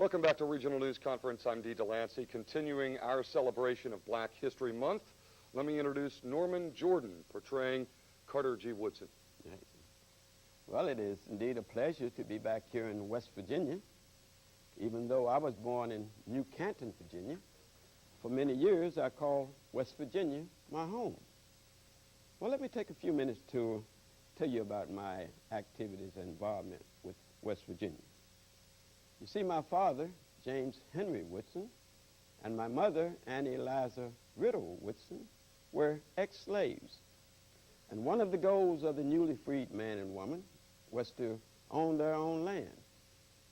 Welcome back to Regional News Conference. I'm Dee Delancey. Continuing our celebration of Black History Month, let me introduce Norman Jordan, portraying Carter G. Woodson. Well, it is indeed a pleasure to be back here in West Virginia. Even though I was born in New Canton, Virginia, for many years I called West Virginia my home. Well, let me take a few minutes to tell you about my activities and involvement with West Virginia. You see, my father, James Henry Woodson, and my mother, Annie Eliza Riddle Woodson, were ex-slaves. And one of the goals of the newly freed man and woman was to own their own land.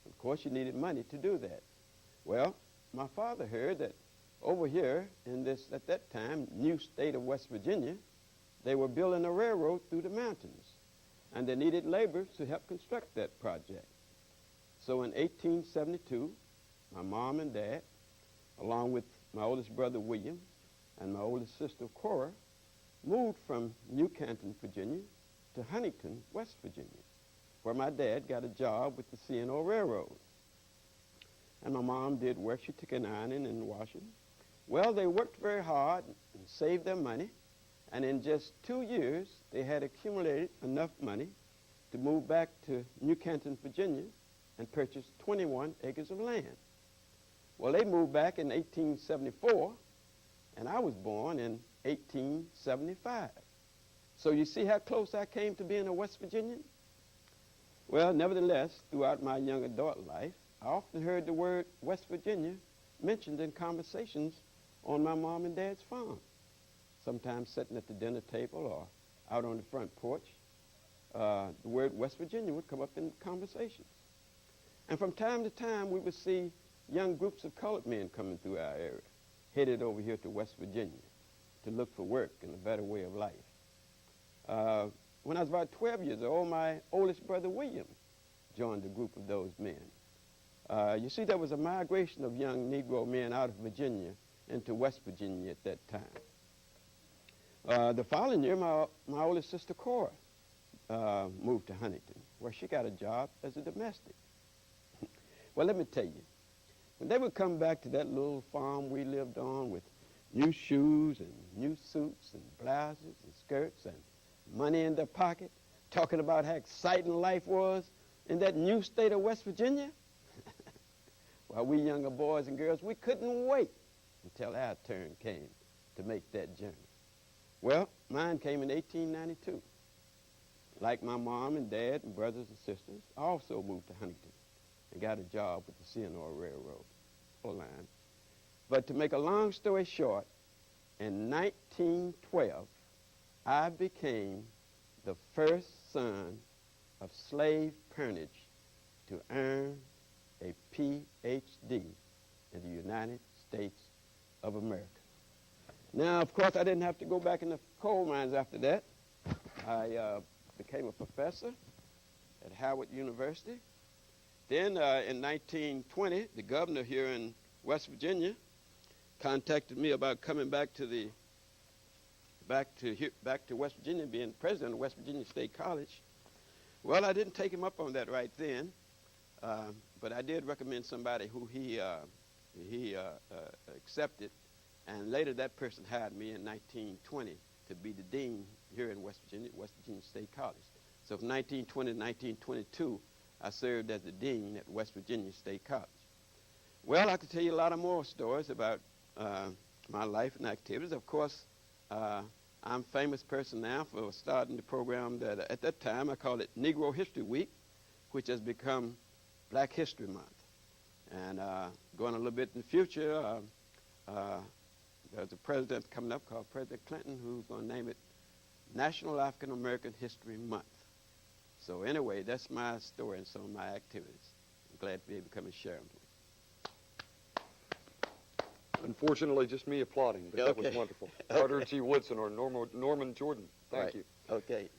Of course, you needed money to do that. Well, my father heard that over here in this, at that time, new state of West Virginia, they were building a railroad through the mountains, and they needed labor to help construct that project. So in 1872, my mom and dad, along with my oldest brother William and my oldest sister Cora, moved from New Canton, Virginia, to Huntington, West Virginia, where my dad got a job with the C&O Railroad. And my mom did work. She took an ironing and washing. Well, they worked very hard and saved their money, and in just 2 years, they had accumulated enough money to move back to New Canton, Virginia, and purchase 21 acres of land. Well, they moved back in 1874, and I was born in 1875. So you see how close I came to being a West Virginian? Well, nevertheless, throughout my young adult life, I often heard the word West Virginia mentioned in conversations on my mom and dad's farm. Sometimes sitting at the dinner table or out on the front porch, the word West Virginia would come up in conversations. And from time to time, we would see young groups of colored men coming through our area, headed over here to West Virginia to look for work and a better way of life. When I was about 12 years old, my oldest brother William joined a group of those men. You see, there was a migration of young Negro men out of Virginia into West Virginia at that time. The following year, my oldest sister Cora moved to Huntington, where she got a job as a domestic. Well, let me tell you, when they would come back to that little farm we lived on with new shoes and new suits and blouses and skirts and money in their pocket, talking about how exciting life was in that new state of West Virginia, well, we younger boys and girls, we couldn't wait until our turn came to make that journey. Well, mine came in 1892. Like my mom and dad and brothers and sisters, I also moved to Huntington and got a job with the C&O Railroad line. But to make a long story short, in 1912, I became the first son of slave parentage to earn a Ph.D. in the United States of America. Now, of course, I didn't have to go back in the coal mines after that. I became a professor at Howard University. Then in 1920, the governor here in West Virginia contacted me about coming back to West Virginia, being president of West Virginia State College. Well, I didn't take him up on that right then, but I did recommend somebody who he accepted, and later that person hired me in 1920 to be the dean here in West Virginia State College. So from 1920 to 1922, I served as the dean at West Virginia State College. Well, I could tell you a lot of more stories about my life and activities. Of course, I'm a famous person now for starting the program that at that time I called it Negro History Week, which has become Black History Month. And going a little bit in the future, there's a president coming up called President Clinton who's going to name it National African American History Month. So anyway, that's my story and some of my activities. I'm glad to be able to come and share them with you. Unfortunately, just me applauding, but that was wonderful. Carter G. Woodson or Norman Jordan, thank you. Okay.